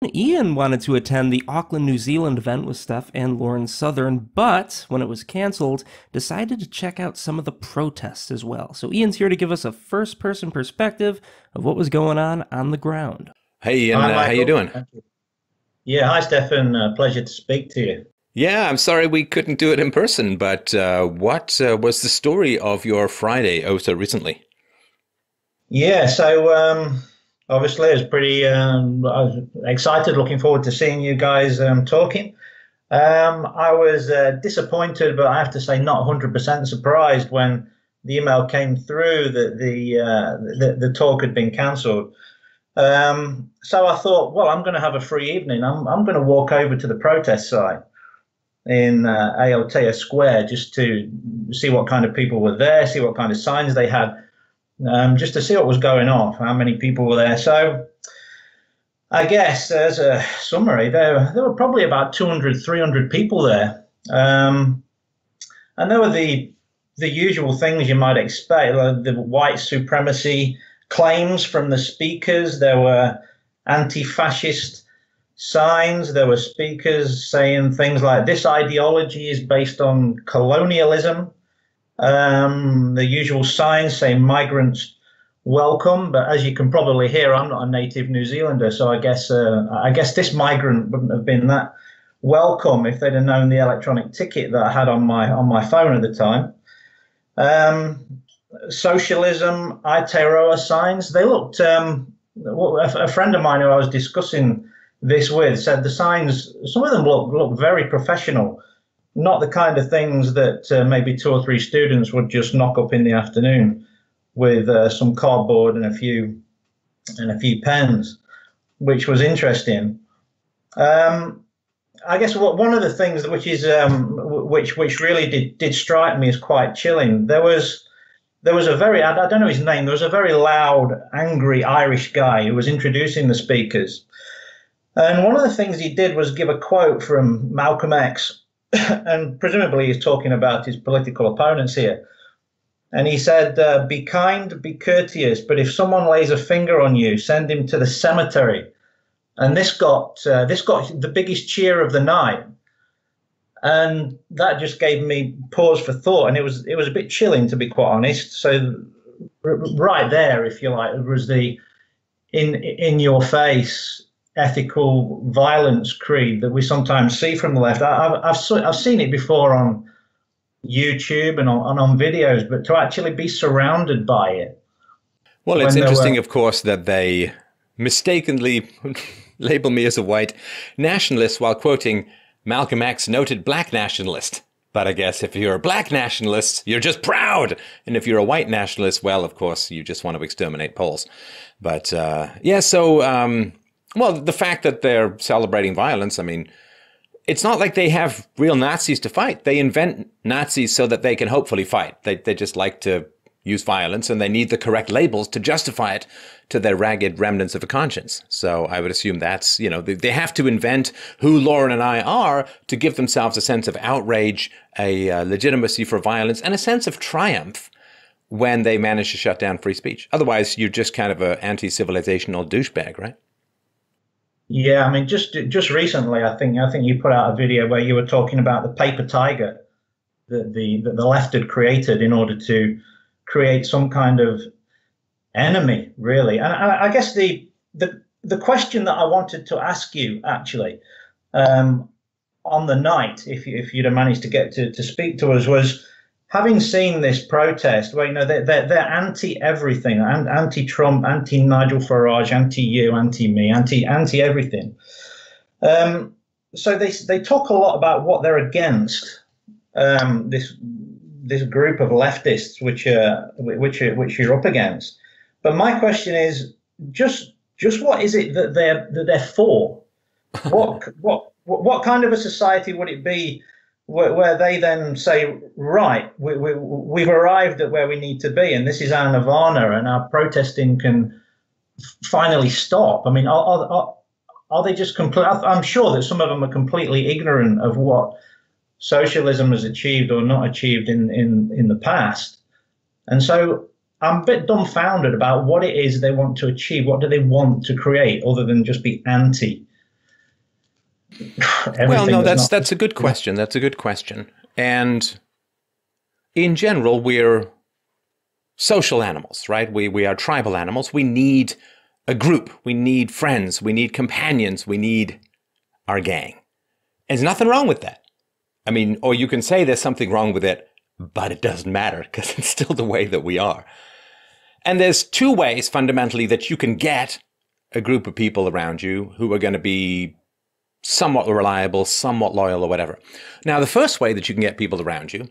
Ian wanted to attend the Auckland, New Zealand event with Steph and Lauren Southern, but when it was canceled, decided to check out some of the protests as well. So Ian's here to give us a first-person perspective of what was going on the ground. Hey Ian, Hi, how you Michael. doing? Thank you. Yeah, hi, Stefan. Pleasure to speak to you. Yeah, I'm sorry we couldn't do it in person, but what was the story of your Friday oh so recently? Yeah, so obviously, I was I was excited, looking forward to seeing you guys talking. I was disappointed, but I have to say, not 100% surprised when the email came through that the talk had been cancelled. So I thought, well, I'm going to have a free evening. I'm going to walk over to the protest site in Aotea Square just to see what kind of people were there, see what kind of signs they had, just to see what was going on, how many people were there. So I guess as a summary, there were probably about 200, 300 people there. And there were the usual things you might expect, like the white supremacy claims from the speakers. There were anti-fascist signs. There were speakers saying things like, this ideology is based on colonialism. The usual signs saying migrants welcome, but as you can probably hear, I'm not a native New Zealander, so I guess this migrant wouldn't have been that welcome if they'd have known the electronic ticket that I had on my phone at the time. Socialism, Aotearoa signs. They looked. A friend of mine who I was discussing this with said the signs. Some of them look very professional, not the kind of things that maybe two or three students would just knock up in the afternoon with some cardboard and a few pens, which was interesting. I guess one of the things which is which really did strike me as quite chilling. There was a very, I don't know his name, there was a very loud, angry Irish guy who was introducing the speakers. And one of the things he did was give a quote from Malcolm X, and presumably he's talking about his political opponents here. And he said, be kind, be courteous, but if someone lays a finger on you, send him to the cemetery. And this got the biggest cheer of the night. And that just gave me pause for thought, and it was a bit chilling, to be quite honest. So right there, if you like, was the in your face ethical violence creed that we sometimes see from the left. I've seen it before on YouTube and on videos, but to actually be surrounded by it. Well, it's interesting, of course, that they mistakenly label me as a white nationalist while quoting Malcolm X, noted black nationalist. But I guess if you're a black nationalist, you're just proud. And if you're a white nationalist, well, of course, you just want to exterminate Poles. But yeah, so, well, the fact that they're celebrating violence, I mean, it's not like they have real Nazis to fight. They invent Nazis so that they can hopefully fight. They just like to use violence, and they need the correct labels to justify it to their ragged remnants of a conscience. So I would assume that's, they have to invent who Lauren and I are to give themselves a sense of outrage, a legitimacy for violence, and a sense of triumph when they manage to shut down free speech. Otherwise, you're just kind of an anti-civilizational douchebag, right? Yeah, I mean, just recently, I think you put out a video where you were talking about the paper tiger that the left had created in order to create some kind of enemy, really. And I guess the question that I wanted to ask you actually on the night, if you'd have managed to get to speak to us, was having seen this protest where they're anti everything, anti-Trump, anti-Nigel Farage, anti-you, anti-me, anti everything. So they talk a lot about what they're against. This group of leftists which you're up against. But my question is just what is it that they're for? What kind of a society would it be where they then say, right, we've arrived at where we need to be, and this is our nirvana, and our protesting can finally stop? I mean, are they just complete? I'm sure that some of them are completely ignorant of what socialism has achieved or not achieved in the past. And so I'm a bit dumbfounded about what it is they want to achieve. What do they want to create other than just be anti Well, no, that's a good question. That's a good question. And in general, we're social animals, right? We are tribal animals. We need a group. We need friends. We need companions. We need our gang. There's nothing wrong with that. I mean, or you can say there's something wrong with it, but it doesn't matter because it's still the way that we are. And there's two ways fundamentally that you can get a group of people around you who are going to be somewhat reliable, somewhat loyal, or whatever. Now, the first way that you can get people around you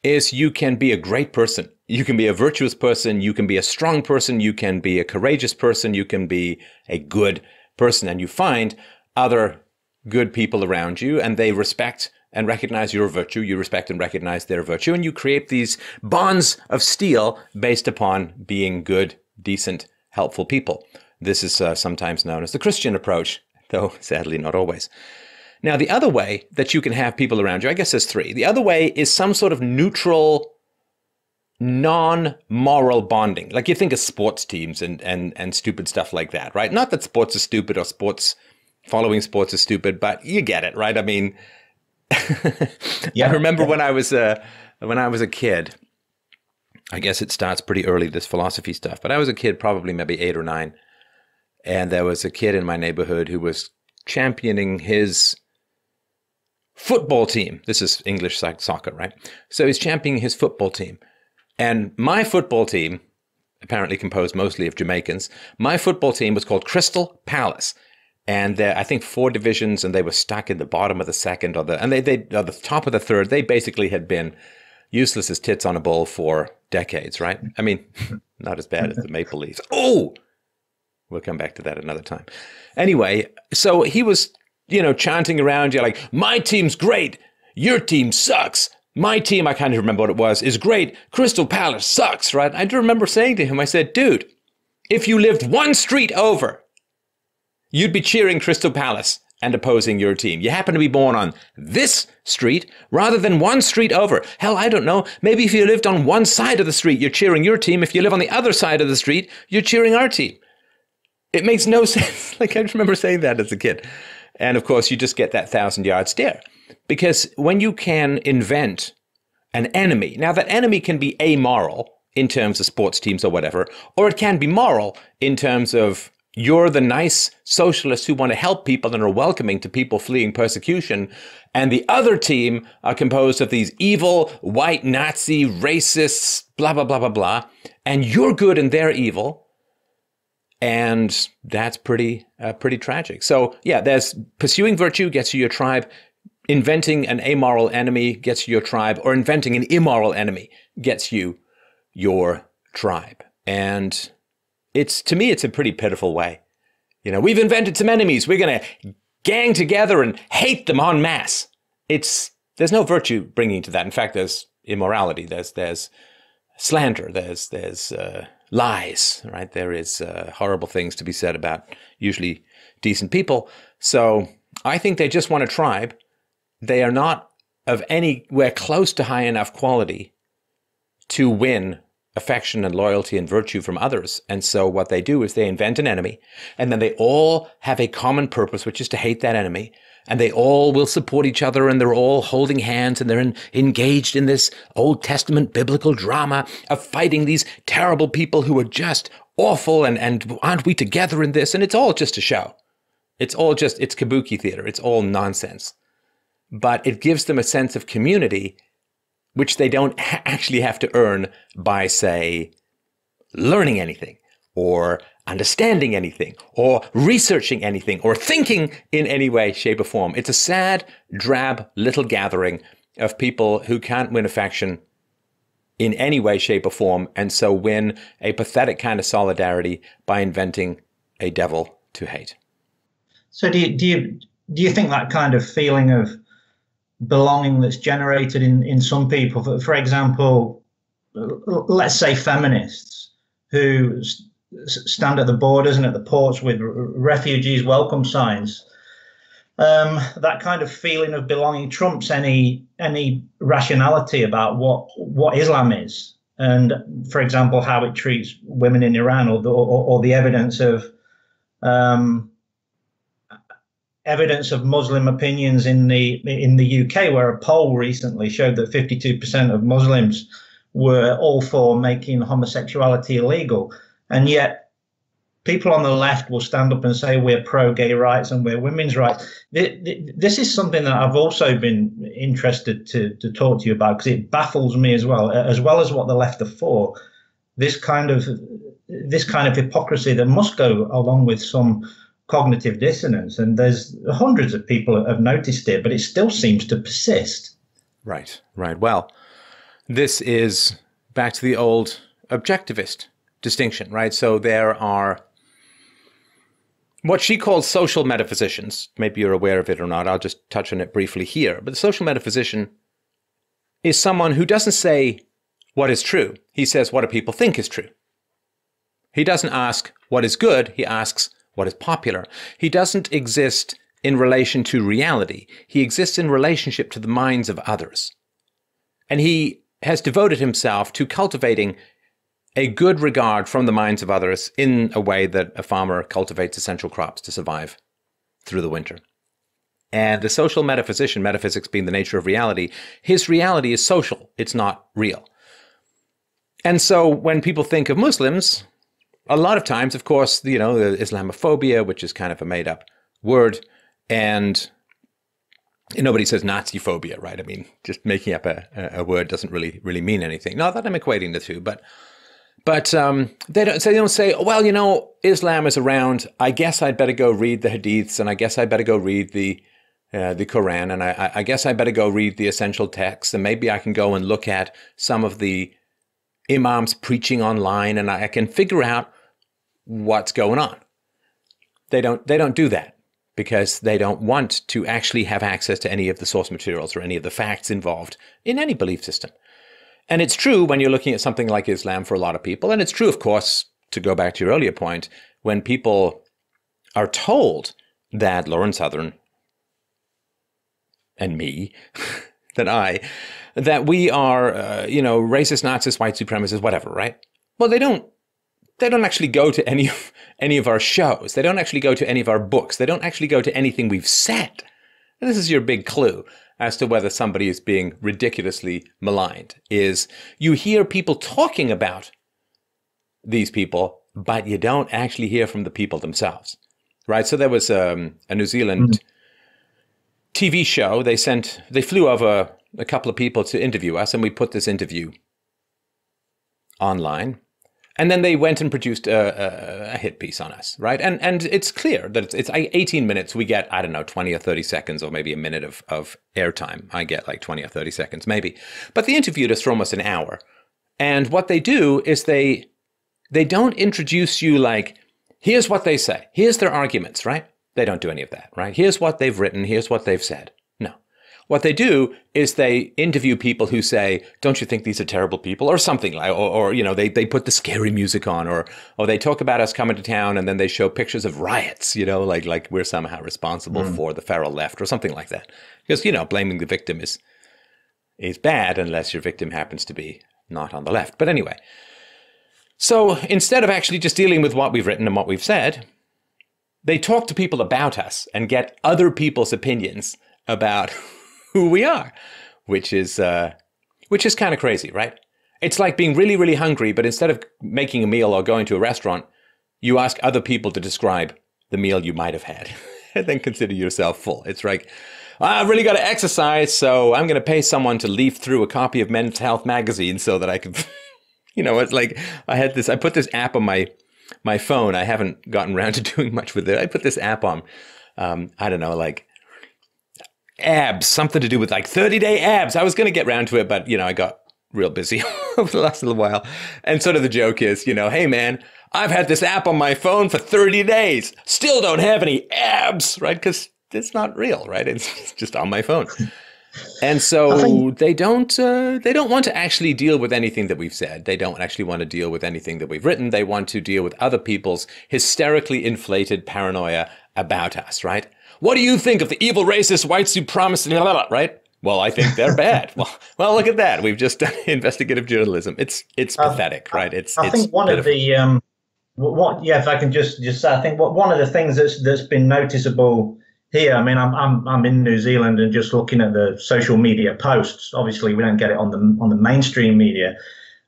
is you can be a great person. You can be a virtuous person. You can be a strong person. You can be a courageous person. You can be a good person. And you find other good people around you, and they respect and recognize your virtue. You respect and recognize their virtue. And you create these bonds of steel based upon being good, decent, helpful people. This is sometimes known as the Christian approach, though sadly not always. Now, the other way that you can have people around you, I guess there's three. The other way is some sort of neutral, non-moral bonding. Like you think of sports teams and stupid stuff like that, right? Not that sports are stupid or following sports is stupid, but you get it, right? I mean, I remember when I was a kid, I guess it starts pretty early, this philosophy stuff, but I was a kid, probably maybe 8 or 9. And there was a kid in my neighborhood who was championing his football team. This is English soccer, right? So he's championing his football team. And my football team, apparently composed mostly of Jamaicans, my football team was called Crystal Palace. And I think 4 divisions, and they were stuck in the bottom of the second or the top of the third. They basically had been useless as tits on a bull for decades, right? I mean, not as bad as the Maple Leafs. Oh! We'll come back to that another time. Anyway, so he was, chanting around you like, my team's great. Your team sucks. My team, I can't even remember what it was, is great. Crystal Palace sucks, right? I do remember saying to him, I said, dude, if you lived one street over, you'd be cheering Crystal Palace and opposing your team. You happen to be born on this street rather than one street over. Hell, I don't know. Maybe if you lived on one side of the street, you're cheering your team. If you live on the other side of the street, you're cheering our team. It makes no sense. Like, I remember saying that as a kid. And of course, you just get that 1,000-yard stare. Because when you can invent an enemy, now that enemy can be amoral in terms of sports teams or whatever, or it can be moral in terms of you're the nice socialists who want to help people and are welcoming to people fleeing persecution, and the other team are composed of these evil, white Nazi, racists, blah, blah, blah, blah, blah, and you're good and they're evil. And that's pretty tragic. So yeah, there's pursuing virtue gets you your tribe, inventing an amoral enemy gets you your tribe, or inventing an immoral enemy gets you your tribe. And to me, it's a pretty pitiful way. We've invented some enemies. We're going to gang together and hate them en masse. There's no virtue bringing to that. In fact, there's immorality. There's slander. There's lies, right? There is horrible things to be said about usually decent people. So I think they just want a tribe. They are not of anywhere close to high enough quality to win affection and loyalty and virtue from others. And so what they do is they invent an enemy, and then they all have a common purpose, which is to hate that enemy. And they all will support each other, and they're all holding hands, and they're engaged in this Old Testament biblical drama of fighting these terrible people who are just awful, and aren't we together in this? And it's all just a show. It's kabuki theater. It's all nonsense. But it gives them a sense of community, which they don't actually have to earn by, say, learning anything, or understanding anything, or researching anything, or thinking in any way, shape, or form. It's a sad, drab little gathering of people who can't win affection in any way, shape, or form, and so win a pathetic kind of solidarity by inventing a devil to hate. So do you think that kind of feeling of belonging that's generated in some people, for example, let's say feminists who stand at the borders and at the ports with refugees welcome signs, that kind of feeling of belonging trumps any rationality about what Islam is, and for example how it treats women in Iran, or the evidence of evidence of Muslim opinions in the UK, where a poll recently showed that 52% of Muslims were all for making homosexuality illegal, and yet people on the left will stand up and say we're pro-gay rights and we're women's rights. This is something that I've also been interested to talk to you about, because it baffles me as well as what the left are for. This kind of hypocrisy that must go along with some cognitive dissonance, and there's hundreds of people that have noticed it, but it still seems to persist. Right. Well, this is back to the old objectivist distinction, right? So there are what she calls social metaphysicians. Maybe you're aware of it or not. I'll just touch on it briefly here. But the social metaphysician is someone who doesn't say what is true. He says what do people think is true. He doesn't ask what is good. He asks what is popular. He doesn't exist in relation to reality. He exists in relationship to the minds of others. And he has devoted himself to cultivating a good regard from the minds of others in a way that a farmer cultivates essential crops to survive through the winter. And the social metaphysician, metaphysics being the nature of reality, his reality is social. It's not real. And so when people think of Muslims, a lot of times, of course, the Islamophobia, which is kind of a made-up word, and nobody says Nazi phobia, right? I mean, just making up a word doesn't really mean anything. Not that I'm equating the two, but they don't say, well, Islam is around. I guess I'd better go read the hadiths, and I guess I better go read the Quran, and I guess I better go read the essential texts, and maybe I can go and look at some of the imams preaching online, and I can figure out what's going on. They don't do that because they don't want to actually have access to any of the source materials or any of the facts involved in any belief system. And it's true when you're looking at something like Islam for a lot of people. And it's true, of course, to go back to your earlier point, when people are told that Lauren Southern and me, that we are, racist, Nazis, white supremacists, whatever, right? Well, they don't actually go to any of our shows. They don't actually go to any of our books. They don't actually go to anything we've said. And this is your big clue as to whether somebody is being ridiculously maligned, is you hear people talking about these people, but you don't actually hear from the people themselves, right? So there was a New Zealand TV show. They flew over a couple of people to interview us, and we put this interview online. And then they went and produced a hit piece on us, right? And it's clear that it's 18 minutes. We get, 20 or 30 seconds, or maybe a minute of airtime. I get like 20 or 30 seconds, maybe. But they interviewed us for almost an hour. And what they do is they don't introduce you like, here's what they say. Here's their arguments, right? They don't do any of that, right? Here's what they've written. Here's what they've said. No. What they do is they interview people who say, don't you think these are terrible people, or something like, or they put the scary music on, or they talk about us coming to town and then they show pictures of riots, like we're somehow responsible for the feral left or something like that. Because, blaming the victim is bad unless your victim happens to be not on the left. But anyway, so instead of actually just dealing with what we've written and what we've said, they talk to people about us and get other people's opinions about who we are, which is kind of crazy, right? It's like being really, really hungry, but instead of making a meal or going to a restaurant, you ask other people to describe the meal you might have had and then consider yourself full. It's like, I've really got to exercise, so I'm going to pay someone to leaf through a copy of Men's Health magazine so that I can, it's like I put this app on my phone. I haven't gotten around to doing much with it. I put this app on, like abs, something to do with like 30-day abs. I was going to get around to it, but, I got real busy over the last little while. And sort of the joke is, hey, man, I've had this app on my phone for 30 days. Still don't have any abs, right? Because it's not real, right? It's just on my phone. And so they don't want to actually deal with anything that we've said. They don't actually want to deal with anything that we've written. They want to deal with other people's hysterically inflated paranoia about us, right? What do you think of the evil racist white supremacists, right? Well, I think they're bad. Well, look at that. We've just done investigative journalism. It's pathetic, right? I think one of the if I can just say, I think one of the things that's been noticeable here. I mean, I'm in New Zealand, and just looking at the social media posts. Obviously, we don't get it on the mainstream media,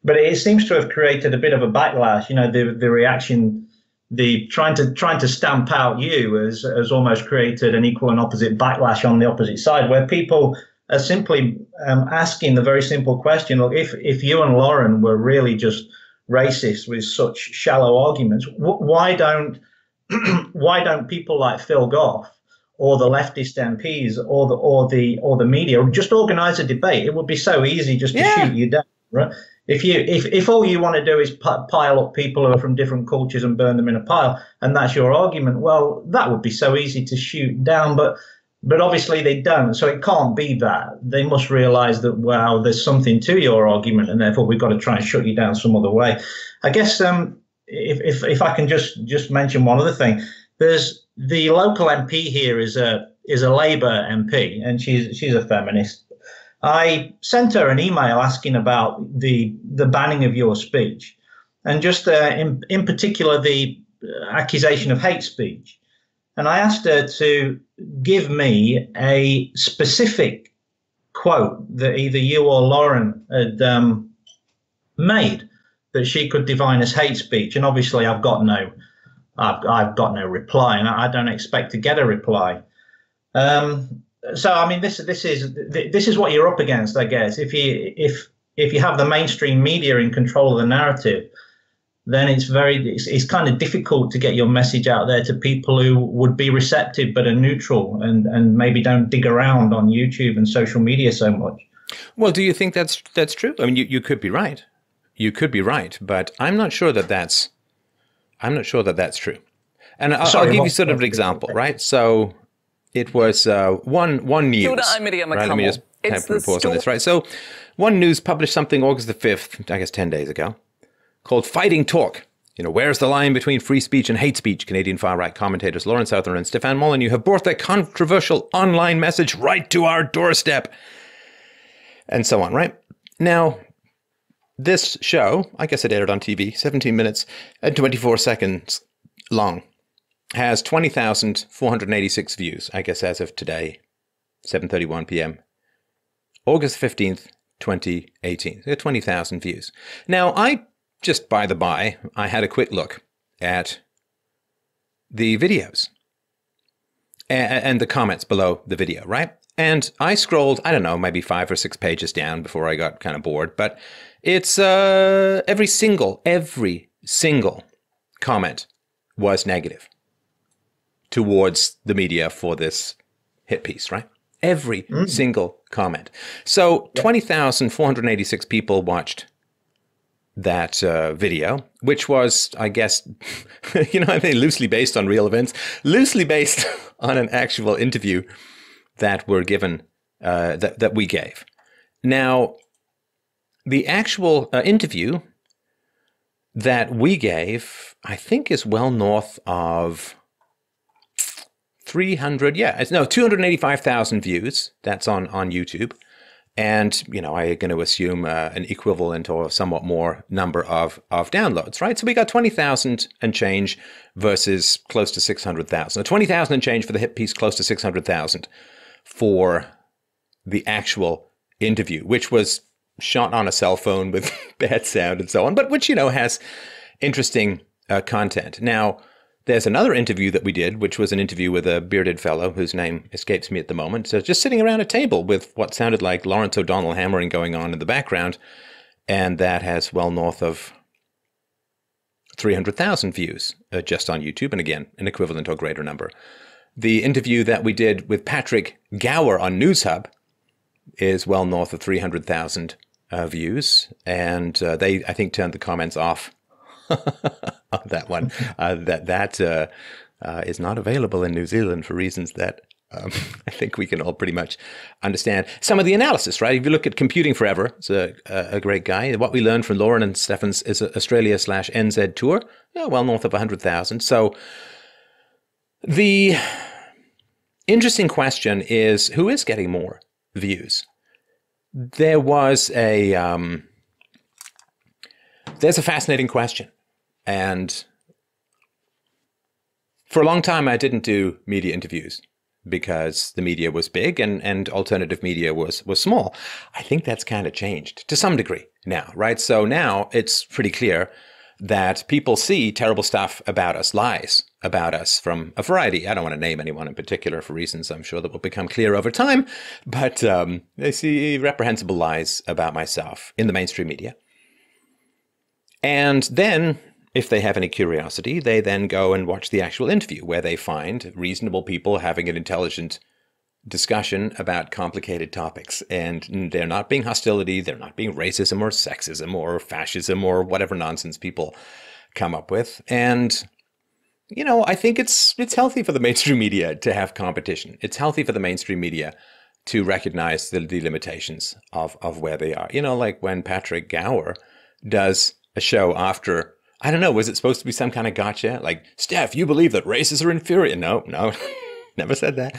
but it seems to have created a bit of a backlash. You know, the reaction, the trying to stamp out you has almost created an equal and opposite backlash on the opposite side, where people are simply asking the very simple question: look, if you and Lauren were really just racist with such shallow arguments, why don't why don't people like Phil Goff or the leftist MPs or the media just organize a debate? It would be so easy just to shoot you down, right? If all you want to do is pile up people who are from different cultures and burn them in a pile, and that's your argument, well, that would be so easy to shoot down. But obviously they don't, so it can't be that. They must realize that, wow, there's something to your argument, and therefore we've got to try and shut you down some other way. I guess if I can just mention one other thing, there's the local MP here is a Labour MP, and she's a feminist. I sent her an email asking about the banning of your speech, and just in particular the accusation of hate speech. And I asked her to give me a specific quote that either you or Lauren had made that she could define as hate speech. And obviously, I've got no reply, and I don't expect to get a reply. So I mean, this is what you're up against, I guess. If you have the mainstream media in control of the narrative, then it's kind of difficult to get your message out there to people who would be receptive but are neutral and maybe don't dig around on YouTube and social media so much. Well, do you think that's true? I mean, you could be right. You could be right, but I'm not sure that that's true. And I'll give you sort of an example, right? So it was One News. Right? Let me just put a pause on this, right? So One News published something August the 5th, I guess 10 days ago, called Fighting Talk. You know, where's the line between free speech and hate speech? Canadian far-right commentators Lauren Southern and Stefan Molyneux have brought their controversial online message right to our doorstep. And so on, right? Now, this show, I guess it aired on TV, 17 minutes and 24 seconds long, has 20,486 views, I guess as of today, 7:31 p.m. August 15th, 2018. 20,000 views. Now, just by the by, I had a quick look at the videos and the comments below the video, right? And I scrolled, I don't know, maybe 5 or 6 pages down before I got kind of bored, but it's every single comment was negative towards the media for this hit piece, right? Every single comment. So 20,486 people watched that video, which was, I guess, I think loosely based on real events, loosely based on an actual interview that were given, that we gave. Now, the actual interview that we gave, I think, is well north of 285,000 views. That's on YouTube. And, I'm going to assume an equivalent or somewhat more number of downloads, right? So we got 20,000 and change versus close to 600,000. 20,000 and change for the hit piece, close to 600,000 for the actual interview, which was shot on a cell phone with bad sound and so on, but which, has interesting content. Now, there's another interview that we did, which was an interview with a bearded fellow whose name escapes me at the moment. So just sitting around a table with what sounded like Lawrence O'Donnell hammering going on in the background. And that has well north of 300,000 views just on YouTube. And again, an equivalent or greater number. The interview that we did with Patrick Gower on NewsHub is well north of 300,000 views. And they, I think, turned the comments off on that one. That is not available in New Zealand for reasons that I think we can all pretty much understand. Some of the analysis, right? If you look at Computing Forever, it's a great guy. What we learned from Lauren and Stefan's is Australia/NZ tour, well north of 100,000. So the interesting question is, who is getting more views? There's a fascinating question. And for a long time, I didn't do media interviews. because the media was big and alternative media was small. I think that's kind of changed to some degree now, right? So now it's pretty clear that people see terrible stuff about us, lies about us from a variety. I don't want to name anyone in particular for reasons I'm sure that will become clear over time, but they see reprehensible lies about myself in the mainstream media. And then, if they have any curiosity, they then go and watch the actual interview where they find reasonable people having an intelligent discussion about complicated topics. And they're not being hostility, they're not being racism or sexism or fascism or whatever nonsense people come up with. And, you know, I think it's healthy for the mainstream media to have competition. It's healthy for the mainstream media to recognize the limitations of where they are. You know, like when Patrick Gower does a show after, I don't know, was it supposed to be some kind of gotcha? Like, Steph, you believe that races are inferior? No, never said that.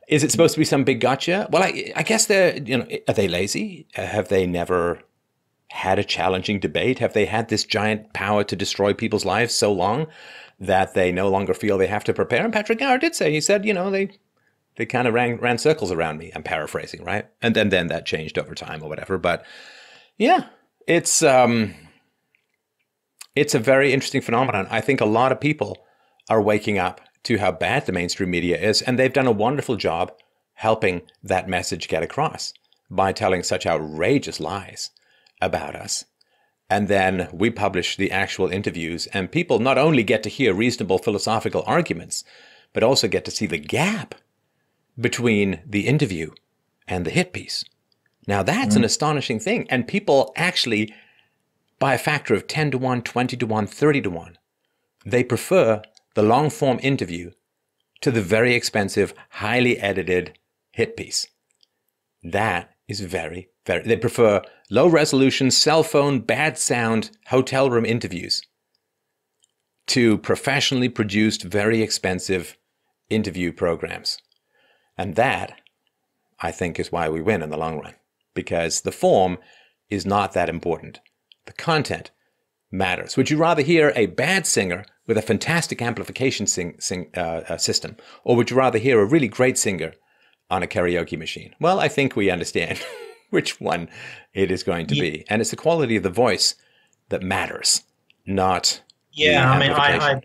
Is it supposed to be some big gotcha? Well, I guess they're, you know, are they lazy? Have they never had a challenging debate? Have they had this giant power to destroy people's lives so long that they no longer feel they have to prepare? And Patrick Gower did say, he said, you know, they kind of ran circles around me. I'm paraphrasing, right? And then that changed over time or whatever. But yeah, it's a very interesting phenomenon. I think a lot of people are waking up to how bad the mainstream media is, and they've done a wonderful job helping that message get across by telling such outrageous lies about us. And then we publish the actual interviews, and people not only get to hear reasonable philosophical arguments, but also get to see the gap between the interview and the hit piece. Now that's an astonishing thing, and people actually, by a factor of 10 to 1, 20 to 1, 30 to 1, they prefer the long-form interview to the very expensive, highly edited hit piece. That is very, they prefer low-resolution, cell phone, bad sound, hotel room interviews to professionally produced, very expensive interview programs. And that, I think, is why we win in the long run, because the form is not that important. The content matters. Would you rather hear a bad singer with a fantastic amplification system, or would you rather hear a really great singer on a karaoke machine? Well, I think we understand which one it is going to be. And it's the quality of the voice that matters, not the amplification.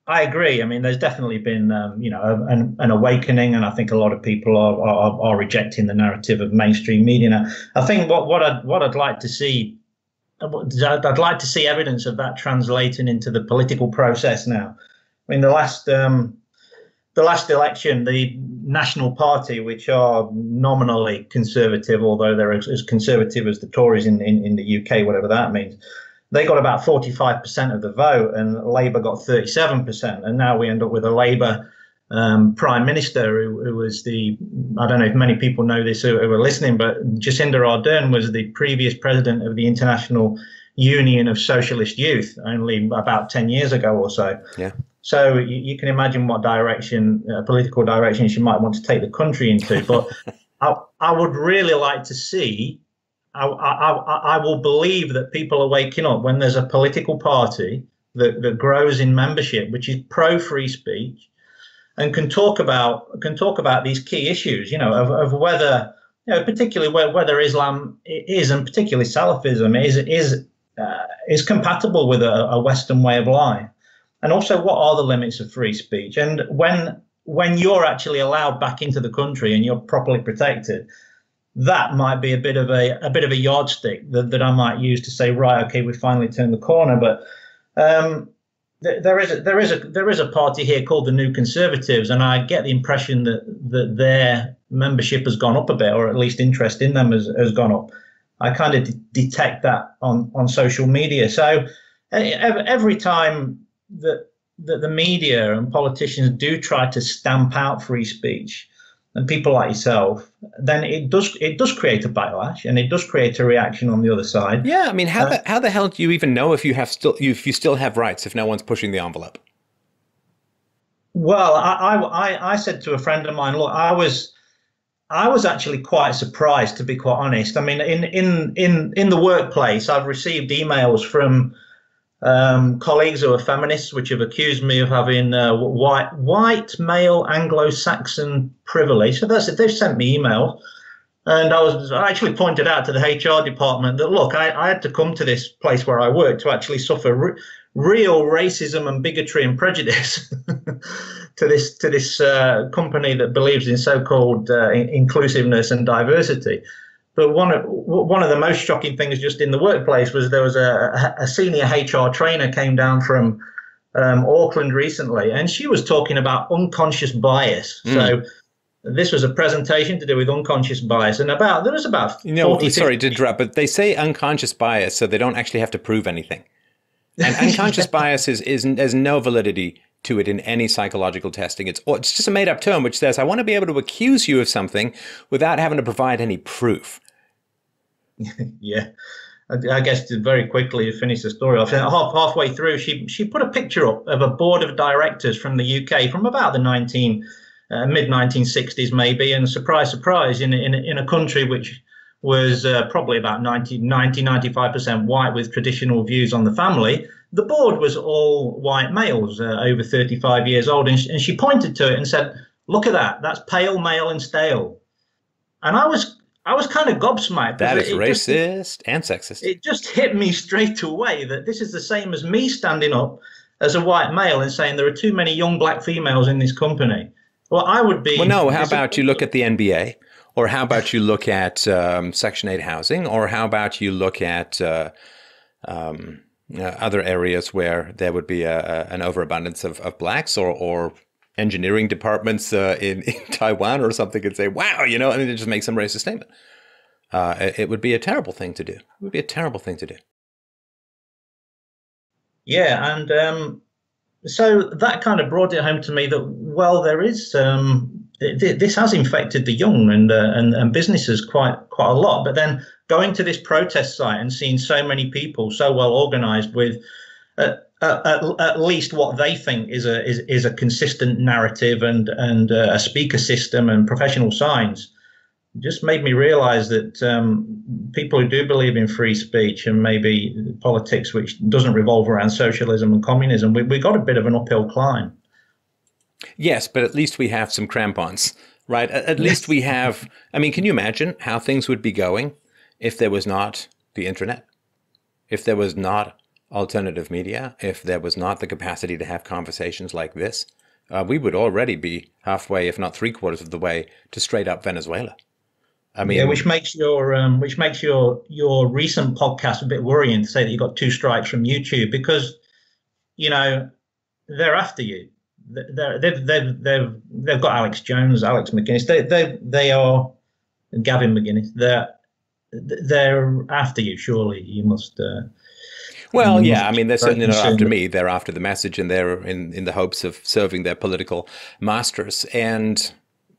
I agree. I mean, there's definitely been, an awakening, and I think a lot of people are rejecting the narrative of mainstream media now. I think what I'd like to see, I'd like to see evidence of that translating into the political process now. I mean, the last election, the National Party, which are nominally conservative, although they're as conservative as the Tories in the UK, whatever that means, they got about 45% of the vote, and Labour got 37%. And now we end up with a Labour Prime Minister who was I don't know if many people know this who are listening, but Jacinda Ardern was the previous president of the International Union of Socialist Youth only about 10 years ago or so. Yeah. So you can imagine what political direction she might want to take the country into. But I would really like to see, I will believe that people are waking up when there's a political party that grows in membership, which is pro-free speech, and can talk about these key issues, of whether, particularly whether Islam is, and particularly Salafism is compatible with a Western way of life, and also what are the limits of free speech, and when you're actually allowed back into the country and you're properly protected, that might be a bit of a yardstick that I might use to say, right, okay, we finally turned the corner, but. There is a party here called the New Conservatives, and I get the impression that their membership has gone up a bit, or at least interest in them has gone up. I kind of detect that on social media. So every time that the media and politicians do try to stamp out free speech, and people like yourself, then it does create a backlash, and it does create a reaction on the other side. Yeah, I mean, how the hell do you even know if you still have rights if no one's pushing the envelope? Well, I said to a friend of mine, look, I was actually quite surprised, to be quite honest. I mean, in the workplace, I've received emails from colleagues who are feminists, which have accused me of having white male Anglo-Saxon privilege. So they've sent me emails. And I actually pointed out to the HR department that, look, I had to come to this place where I work to actually suffer real racism and bigotry and prejudice to this company that believes in so-called inclusiveness and diversity. But one of the most shocking things just in the workplace was there was a senior HR trainer came down from Auckland recently, and she was talking about unconscious bias. So this was a presentation to do with unconscious bias, and there was about 40, sorry to interrupt, but they say unconscious bias so they don't actually have to prove anything. And unconscious bias has no validity to it in any psychological testing. It's just a made-up term which says, I want to be able to accuse you of something without having to provide any proof. Yeah. I guess to very quickly finish the story off, halfway through, she put a picture up of a board of directors from the UK from about the mid-1960s maybe, and surprise, surprise, in a country which was probably about 95% white with traditional views on the family. The board was all white males over 35 years old, and she pointed to it and said, "Look at that, that's pale, male and stale." And I was kind of gobsmacked. That is racist and sexist. It just hit me straight away that this is the same as me standing up as a white male and saying there are too many young black females in this company. Well, I would be... Well, no, how about you look at the NBA? Or how about you look at Section 8 housing? Or how about you look at other areas where there would be an overabundance of blacks, or engineering departments in Taiwan or something, and say, wow, and it just makes some racist statement. It would be a terrible thing to do. It would be a terrible thing to do. Yeah, and so that kind of brought it home to me that, well, there is this has infected the young and businesses quite a lot. But then going to this protest site and seeing so many people so well organized with at least what they think is a consistent narrative and a speaker system and professional signs, just made me realize that people who do believe in free speech and maybe politics which doesn't revolve around socialism and communism, we got a bit of an uphill climb. Yes, but at least we have some crampons, right? At least we have, I mean, can you imagine how things would be going if there was not the internet, if there was not alternative media, if there was not the capacity to have conversations like this? We would already be halfway, if not three-quarters of the way, to straight up Venezuela. I mean, yeah, which makes your recent podcast a bit worrying to say that you got 2 strikes from YouTube, because they're after you. They've got Alex Jones, Alex McGuinness. They are Gavin McGuinness. They're after you. Surely you must. Well, yeah. I mean, they're certainly not after me. They're after the message, and they're in the hopes of serving their political masters. And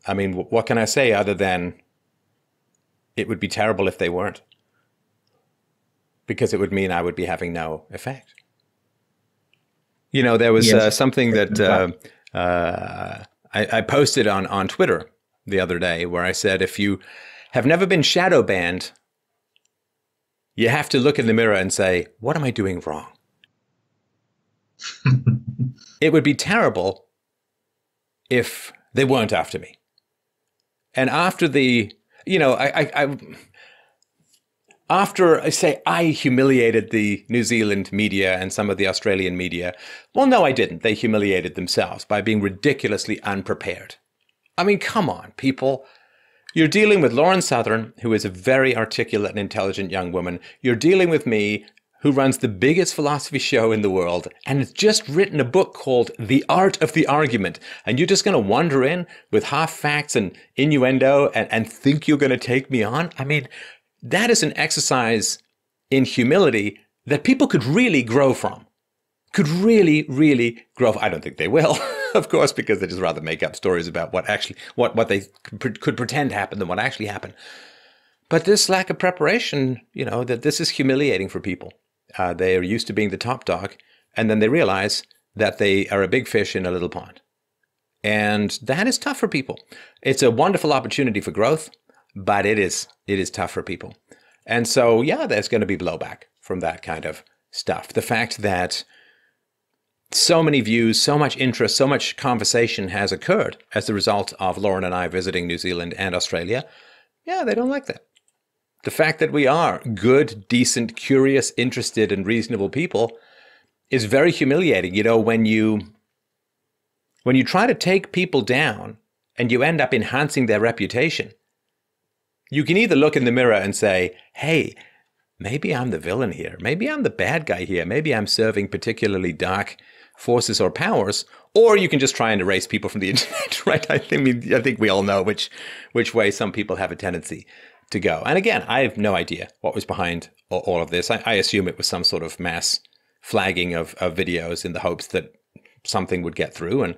I mean, what can I say other than it would be terrible if they weren't, because it would mean I would be having no effect. There was something that I posted on Twitter the other day where I said, if you have never been shadow banned, you have to look in the mirror and say, what am I doing wrong? It would be terrible if they weren't after me. And after after I humiliated the New Zealand media and some of the Australian media, well, no, I didn't. They humiliated themselves by being ridiculously unprepared. I mean, come on, people. You're dealing with Lauren Southern, who is a very articulate and intelligent young woman. You're dealing with me, who runs the biggest philosophy show in the world and has just written a book called The Art of the Argument. And you're just going to wander in with half facts and innuendo and think you're going to take me on? I mean, that is an exercise in humility that people could really grow from. Could really, really grow from. I don't think they will, of course, because they just rather make up stories about what they could pretend happened than what actually happened. But this lack of preparation, that this is humiliating for people. They are used to being the top dog, and then they realize that they are a big fish in a little pond. And that is tough for people. It's a wonderful opportunity for growth, but it is tough for people. And so, yeah, there's going to be blowback from that kind of stuff. The fact that so many views, so much interest, so much conversation has occurred as a result of Lauren and I visiting New Zealand and Australia. Yeah, they don't like that. The fact that we are good, decent, curious, interested, and reasonable people is very humiliating. You know, when you try to take people down and you end up enhancing their reputation, you can either look in the mirror and say, hey, maybe I'm the villain here. Maybe I'm the bad guy here. Maybe I'm serving particularly dark forces or powers, or you can just try and erase people from the internet, right? I think we all know which way some people have a tendency to go. And again, I have no idea what was behind all of this. I assume it was some sort of mass flagging of videos in the hopes that something would get through. And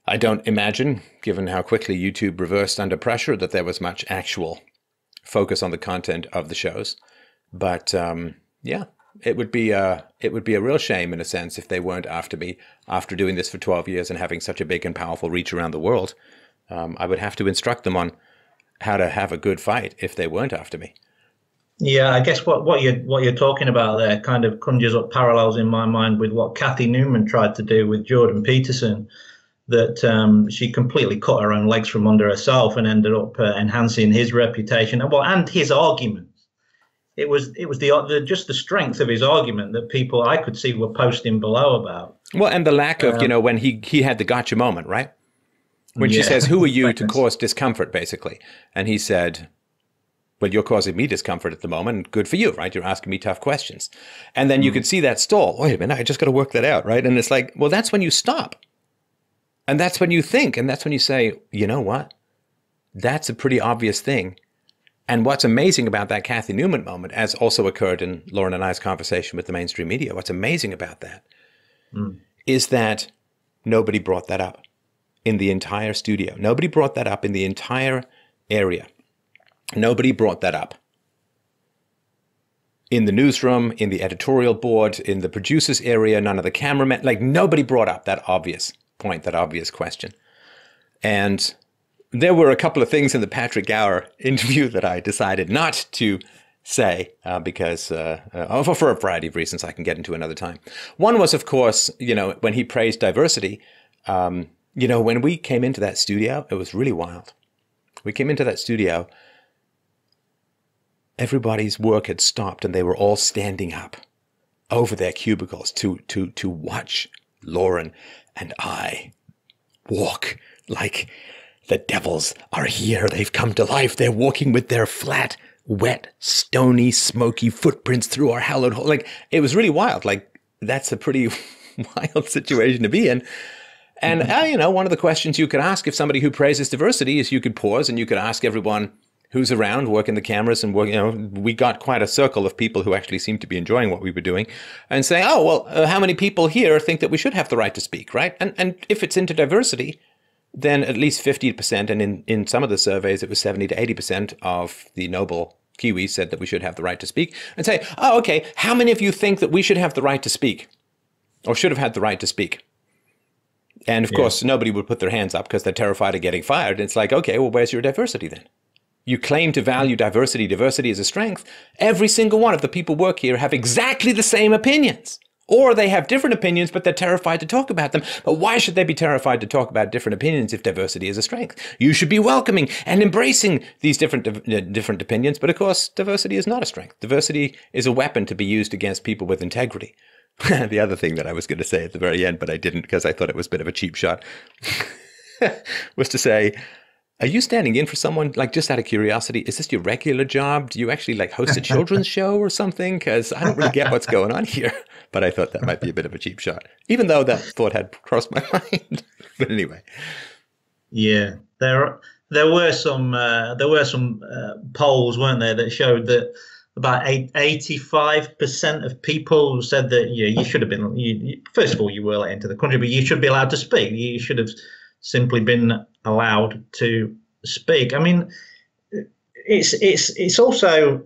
I don't imagine, given how quickly YouTube reversed under pressure, that there was much actual focus on the content of the shows. But yeah, it would be a real shame, in a sense, if they weren't after me after doing this for 12 years and having such a big and powerful reach around the world. I would have to instruct them on how to have a good fight if they weren't after me. Yeah, I guess what you're talking about there kind of conjures up parallels in my mind with what Kathy Newman tried to do with Jordan Peterson, that she completely cut her own legs from under herself and ended up enhancing his reputation and his argument. It was just the strength of his argument that people I could see were posting below about. Well, and the lack of, when he had the gotcha moment, right? When she says, who are you to cause discomfort, basically? And he said, well, you're causing me discomfort at the moment. Good for you, right? You're asking me tough questions. And then you could see that stall. Wait a minute, I just got to work that out, right? And it's like, well, that's when you stop. And that's when you think. And that's when you say, you know what? That's a pretty obvious thing. And what's amazing about that Kathy Newman moment, as also occurred in Lauren and I's conversation with the mainstream media, what's amazing about that is that nobody brought that up in the entire studio. Nobody brought that up in the entire area. Nobody brought that up in the newsroom, in the editorial board, in the producers area, none of the cameramen. Like, nobody brought up that obvious point, that obvious question. And there were a couple of things in the Patrick Gower interview that I decided not to say because for a variety of reasons I can get into another time. One was, of course, when he praised diversity, when we came into that studio, it was really wild. We came into that studio, everybody's work had stopped and they were all standing up over their cubicles to watch Lauren and I walk like the devils are here. They've come to life. They're walking with their flat, wet, stony, smoky footprints through our hallowed hole. Like, it was really wild. Like, that's a pretty wild situation to be in. And, one of the questions you could ask if somebody who praises diversity is you could pause and you could ask everyone who's around working the cameras and we got quite a circle of people who actually seemed to be enjoying what we were doing and say, oh, well, how many people here think that we should have the right to speak, right? And if it's into diversity, then at least 50%, and in some of the surveys, it was 70 to 80% of the noble Kiwis said that we should have the right to speak, and say, oh, okay, how many of you think that we should have the right to speak or should have had the right to speak? And of course, nobody would put their hands up because they're terrified of getting fired. And it's like, okay, well, where's your diversity then? You claim to value diversity. Diversity is a strength. Every single one of the people who work here have exactly the same opinions. Or they have different opinions, but they're terrified to talk about them. But why should they be terrified to talk about different opinions if diversity is a strength? You should be welcoming and embracing these different opinions. But of course, diversity is not a strength. Diversity is a weapon to be used against people with integrity. The other thing that I was going to say at the very end, but I didn't because I thought it was a bit of a cheap shot, was to say, are you standing in for someone, like, just out of curiosity? Is this your regular job? Do you actually, like, host a children's show or something? Because I don't really get what's going on here. But I thought that might be a bit of a cheap shot, even though that thought had crossed my mind. But anyway. Yeah, there were some polls, weren't there, that showed that about 85% of people said that you should have been. First of all, you were let into the country, but you should be allowed to speak. You should have simply been allowed to speak. I mean, it's also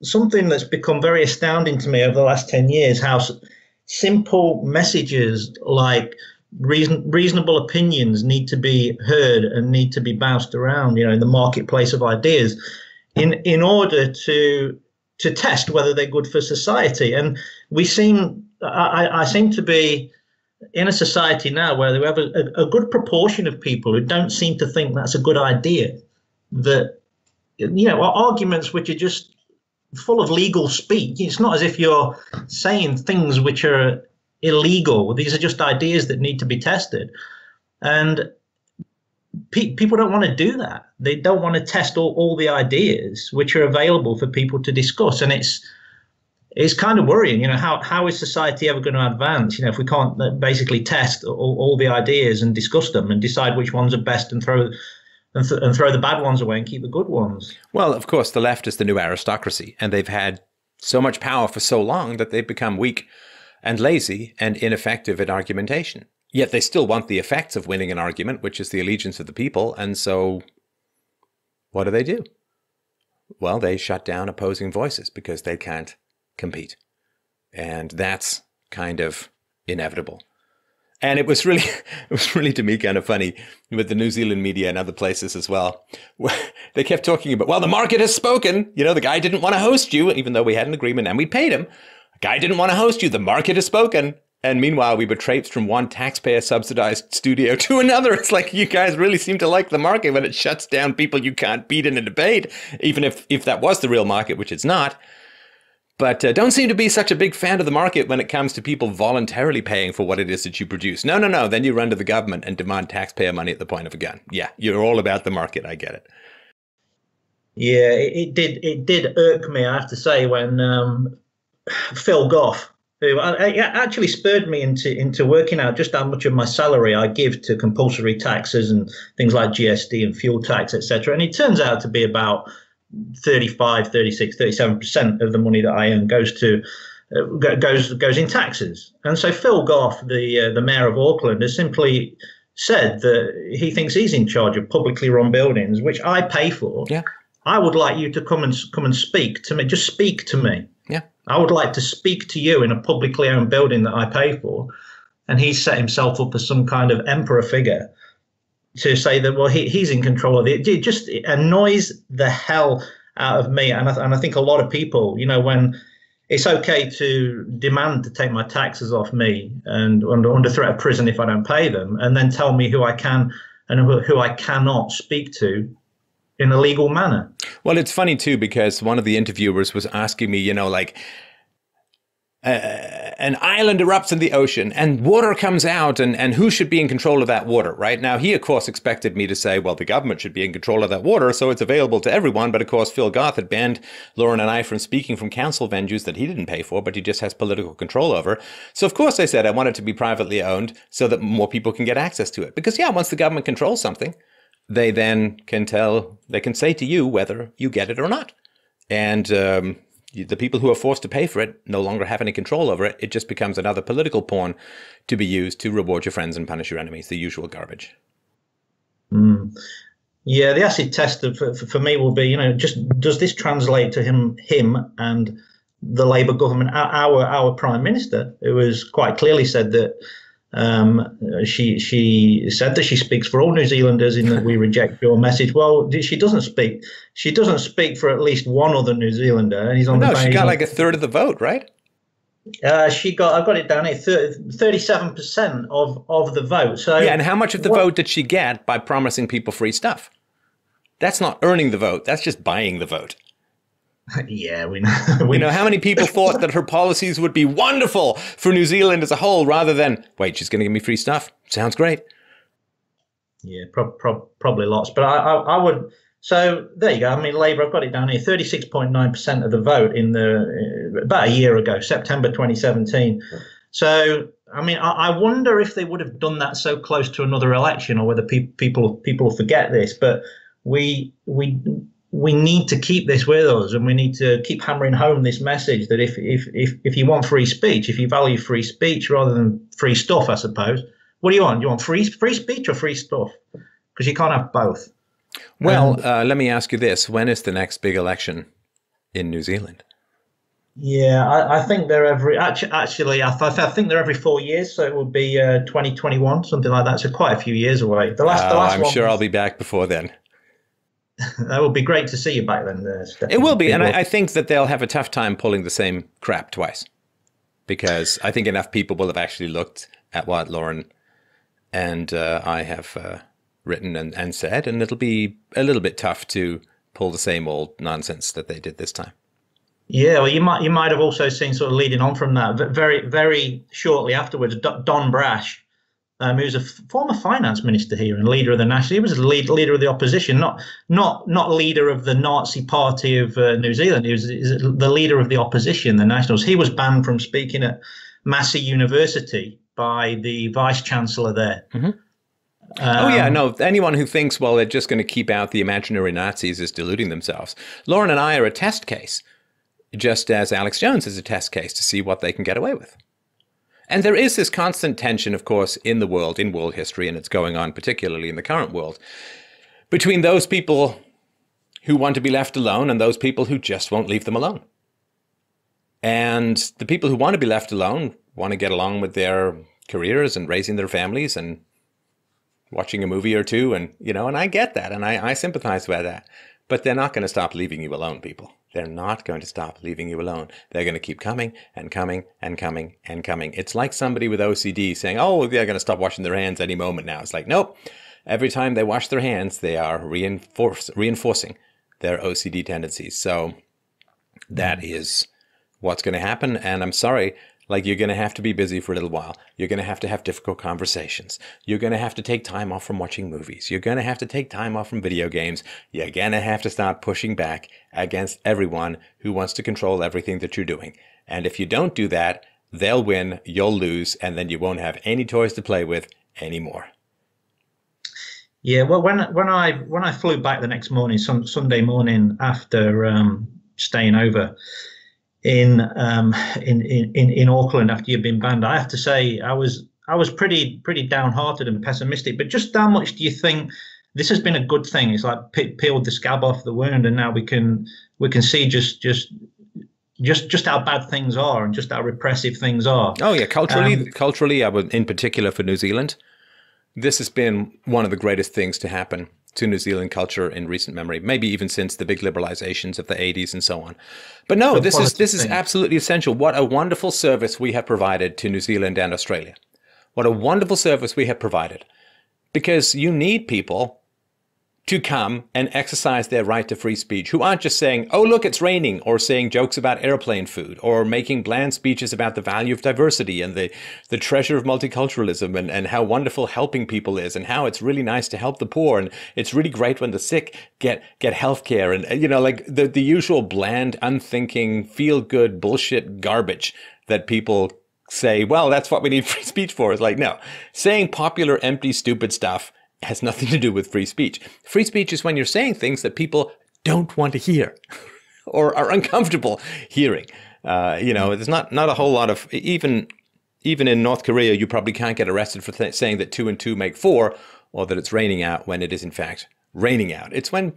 something that's become very astounding to me over the last 10 years, how simple messages like reasonable opinions need to be heard and need to be bounced around, in the marketplace of ideas in order to to test whether they're good for society. And I seem to be in a society now where we have a good proportion of people who don't seem to think that's a good idea. That, arguments which are just full of legal speak. It's not as if you're saying things which are illegal. These are just ideas that need to be tested. And people don't want to do that. They don't want to test all the ideas which are available for people to discuss. And it's kind of worrying, how is society ever going to advance, if we can't basically test all the ideas and discuss them and decide which ones are best and throw the bad ones away and keep the good ones. Well, of course, the left is the new aristocracy, and they've had so much power for so long that they've become weak and lazy and ineffective at argumentation. Yet they still want the effects of winning an argument, which is the allegiance of the people. And so what do? Well, they shut down opposing voices because they can't compete. And that's kind of inevitable. And it was really to me kind of funny with the New Zealand media and other places as well. They kept talking about, well, the market has spoken. The guy didn't want to host you, even though we had an agreement and we paid him. The guy didn't want to host you. The market has spoken. And meanwhile, we were traipsed from one taxpayer-subsidized studio to another. It's like, you guys really seem to like the market when it shuts down people you can't beat in a debate, even if that was the real market, which it's not. But don't seem to be such a big fan of the market when it comes to people voluntarily paying for what it is that you produce. No. Then you run to the government and demand taxpayer money at the point of a gun. Yeah, you're all about the market. I get it. Yeah, it did irk me, I have to say, when Phil Goff, who actually spurred me into working out just how much of my salary I give to compulsory taxes and things like GST and fuel tax, etc. And it turns out to be about 35, 36, 37% of the money that I earn goes in taxes. And so Phil Goff, the mayor of Auckland, has simply said that he thinks he's in charge of publicly run buildings, which I pay for. Yeah. I would like you to come and speak to me. Just speak to me. Yeah. I would like to speak to you in a publicly owned building that I pay for. And he's set himself up as some kind of emperor figure to say that, well, he's in control of it. It just annoys the hell out of me. And I think a lot of people, when it's okay to demand to take my taxes off me and under threat of prison if I don't pay them, and then tell me who I can and who I cannot speak to in a legal manner. Well, it's funny, too, because one of the interviewers was asking me, an island erupts in the ocean and water comes out and who should be in control of that water, right? Now, he, of course, expected me to say, well, the government should be in control of that water, so it's available to everyone. But, of course, Phil Goff had banned Lauren and I from speaking from council venues that he didn't pay for, but he just has political control over. So, of course, I said I want it to be privately owned so that more people can get access to it. Because, yeah, once the government controls something, they then can say to you whether you get it or not. And the people who are forced to pay for it no longer have any control over it. It just becomes another political pawn to be used to reward your friends and punish your enemies, the usual garbage. Mm. Yeah, the acid test for me will be, just does this translate to him and the Labour government, our Prime Minister, who has quite clearly said that she said that she speaks for all New Zealanders in that we reject your message. Well, she doesn't speak. She doesn't speak for at least one other New Zealander, and he's on. No, she got like a third of the vote, right? I've got it down here, 37% of the vote. So yeah, and how much of the vote did she get by promising people free stuff? That's not earning the vote. That's just buying the vote. Yeah, we know. How many people thought that her policies would be wonderful for New Zealand as a whole, rather than, wait, she's going to give me free stuff? Sounds great. Yeah, probably lots. But I would. So there you go. I mean, Labour, I've got it down here, 36.9% of the vote about a year ago, September 2017. So, I mean, I wonder if they would have done that so close to another election, or whether people forget this. But we need to keep this with us, and we need to keep hammering home this message that if you want free speech, if you value free speech rather than free stuff, I suppose, what do you want? Do you want free speech or free stuff? Because you can't have both. Well, let me ask you this. When is the next big election in New Zealand? Yeah, I think they're I think they're every 4 years. So it would be 2021, something like that. So quite a few years away. The last I'm one sure I'll be back before then. That would be great to see you back then, Stefan. It will be, and I think that they'll have a tough time pulling the same crap twice, because I think enough people will have actually looked at what Lauren and I have written and said, and it'll be a little bit tough to pull the same old nonsense that they did this time. Yeah, well, you might have also seen, sort of leading on from that, very very shortly afterwards, Don Brash, who was a former finance minister here and leader of the national. He was the leader of the opposition, not leader of the Nazi Party of New Zealand. He was the leader of the opposition, the Nationals. He was banned from speaking at Massey University by the vice chancellor there. Mm-hmm. Oh, yeah, no, anyone who thinks, well, they're just going to keep out the imaginary Nazis is deluding themselves. Lauren and I are a test case, just as Alex Jones is a test case to see what they can get away with. And there is this constant tension, of course, in the world, in world history, and it's going on particularly in the current world, between those people who want to be left alone and those people who just won't leave them alone. And the people who want to be left alone want to get along with their careers and raising their families and watching a movie or two, and and I get that, and I sympathize with that. But they're not going to stop leaving you alone, people. They're not going to stop leaving you alone. They're going to keep coming and coming and coming and coming. It's like somebody with OCD saying, oh, they're going to stop washing their hands any moment now. It's like, nope. Every time they wash their hands, they are reinforcing their OCD tendencies. So that is what's going to happen. And I'm sorry, like, you're going to have to be busy for a little while. You're going to have difficult conversations. You're going to have to take time off from watching movies. You're going to have to take time off from video games. You're going to have to start pushing back against everyone who wants to control everything that you're doing. And if you don't do that, they'll win, you'll lose, and then you won't have any toys to play with anymore. Yeah, well, when I flew back the next morning, Sunday morning, after staying over in Auckland after you've been banned, I have to say I was pretty downhearted and pessimistic. But just how much do you think this has been a good thing? It's like peeled the scab off the wound, and now we can see just how bad things are and just how repressive things are. Oh yeah, culturally, I would, in particular for New Zealand, this has been one of the greatest things to happen to New Zealand culture in recent memory, maybe even since the big liberalizations of the 80s and so on. But no, this is absolutely essential. What a wonderful service we have provided to New Zealand and Australia. What a wonderful service we have provided. Because you need people to come and exercise their right to free speech, who aren't just saying, oh, look, it's raining, or saying jokes about airplane food, or making bland speeches about the value of diversity and the treasure of multiculturalism, and how wonderful helping people is, and how it's really nice to help the poor, and it's really great when the sick get health care, and like the usual bland, unthinking, feel-good bullshit garbage that people say, well, that's what we need free speech for. It's like, no, saying popular, empty, stupid stuff has nothing to do with free speech. Free speech is when you're saying things that people don't want to hear or are uncomfortable hearing. There's not a whole lot of, even in North Korea, you probably can't get arrested for saying that 2 and 2 make 4, or that it's raining out when it is in fact raining out. It's when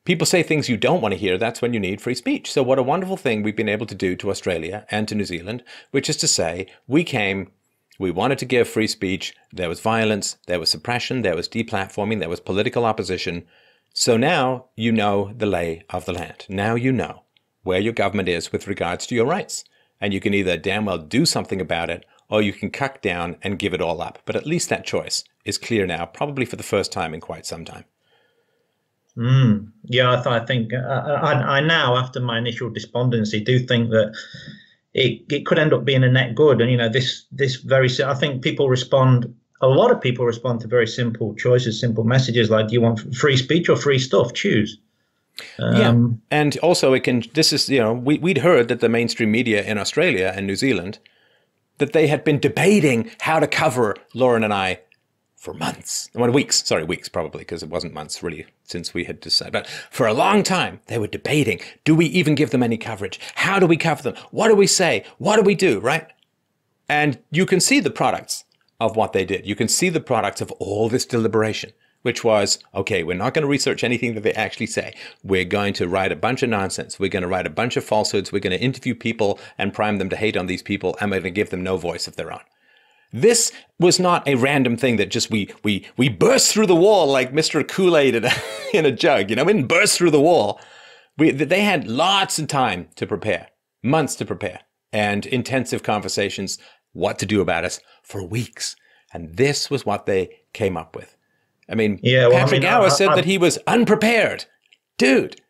people say things you don't want to hear, that's when you need free speech. So what a wonderful thing we've been able to do to Australia and to New Zealand, which is to say, we wanted to give free speech. There was violence, there was suppression, there was deplatforming, there was political opposition. So now you know the lay of the land. Now you know where your government is with regards to your rights. And you can either damn well do something about it, or you can cut down and give it all up. But at least that choice is clear now, probably for the first time in quite some time. Yeah, I think I now, after my initial despondency, do think that it could end up being a net good. And, this very, I think a lot of people respond to very simple choices, simple messages like, do you want free speech or free stuff? Choose. Yeah. And also we'd heard that the mainstream media in Australia and New Zealand, that they had been debating how to cover Lauren and I for months. Well, weeks probably, because it wasn't months really since we had decided. But for a long time, they were debating, do we even give them any coverage? How do we cover them? What do we say? What do we do, right? And you can see the products of what they did. You can see the products of all this deliberation, which was, okay, we're not going to research anything that they actually say. We're going to write a bunch of nonsense. We're going to write a bunch of falsehoods. We're going to interview people and prime them to hate on these people, and we're going to give them no voice of their own. This was not a random thing that just we burst through the wall like Mr. Kool-Aid and, in a jug, we didn't burst through the wall. They had lots of time to prepare, months to prepare, and intensive conversations, what to do about us for weeks. And this was what they came up with. Patrick Gower said that he was unprepared. Dude,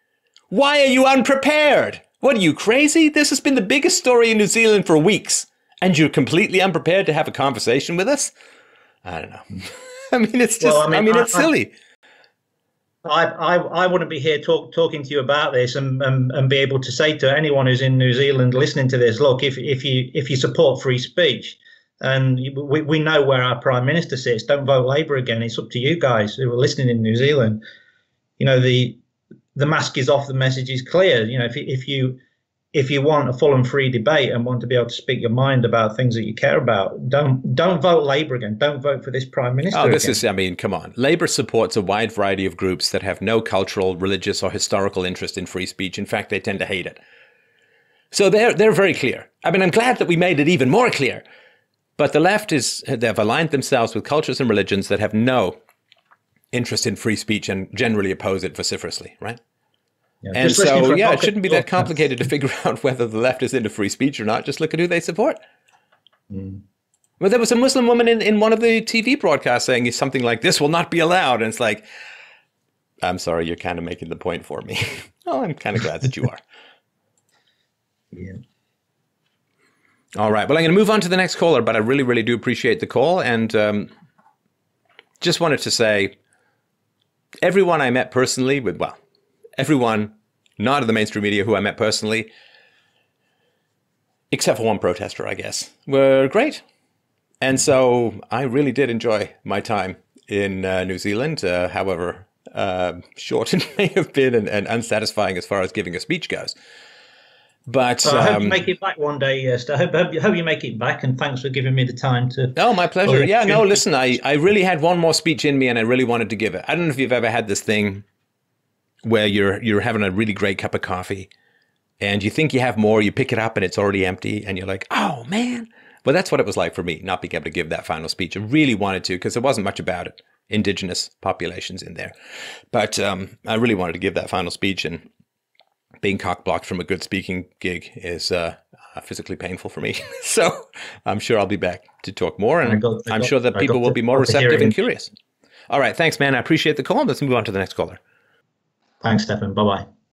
why are you unprepared? What are you, crazy? This has been the biggest story in New Zealand for weeks, and you're completely unprepared to have a conversation with us? I don't know. It's just, it's silly. I wouldn't be here talking to you about this and be able to say to anyone who's in New Zealand listening to this, look, if you support free speech, and we know where our Prime Minister sits, don't vote Labour again. It's up to you guys who are listening in New Zealand. The mask is off, the message is clear. If you want a full and free debate and want to be able to speak your mind about things that you care about, don't vote Labour again. Don't vote for this Prime Minister again. Come on. Labour supports a wide variety of groups that have no cultural, religious, or historical interest in free speech. In fact, they tend to hate it. So they're very clear. I'm glad that we made it even more clear. But the left they've aligned themselves with cultures and religions that have no interest in free speech and generally oppose it vociferously, right? Yeah, and so, it shouldn't be that complicated to figure out whether the left is into free speech or not. Just look at who they support. Well, there was a Muslim woman in one of the TV broadcasts saying something like, this will not be allowed. And it's like, I'm sorry, you're kind of making the point for me. Oh, I'm kind of glad that you are. Yeah. All right. Well, I'm going to move on to the next caller, but I really, really do appreciate the call. And just wanted to say, everyone I met personally everyone not in the mainstream media who I met personally, except for one protester, I guess, were great. And so I really did enjoy my time in New Zealand, however short it may have been and unsatisfying as far as giving a speech goes. But I hope you make it back one day, Steph. I hope you make it back, and thanks for giving me the time to... Oh, my pleasure. Yeah, no, listen, I really had one more speech in me, and I really wanted to give it. I don't know if you've ever had this thing where you're having a really great cup of coffee, and you think you have more, you pick it up, and it's already empty, and you're like, oh, man. Well, that's what it was like for me, not being able to give that final speech. I really wanted to, because there wasn't much about it, indigenous populations in there. But I really wanted to give that final speech, and being cock-blocked from a good speaking gig is physically painful for me. So I'm sure I'll be back to talk more, and I'm sure that people will be more receptive and curious. All right. Thanks, man. I appreciate the call. Let's move on to the next caller. Thanks, Stefan. Bye-bye.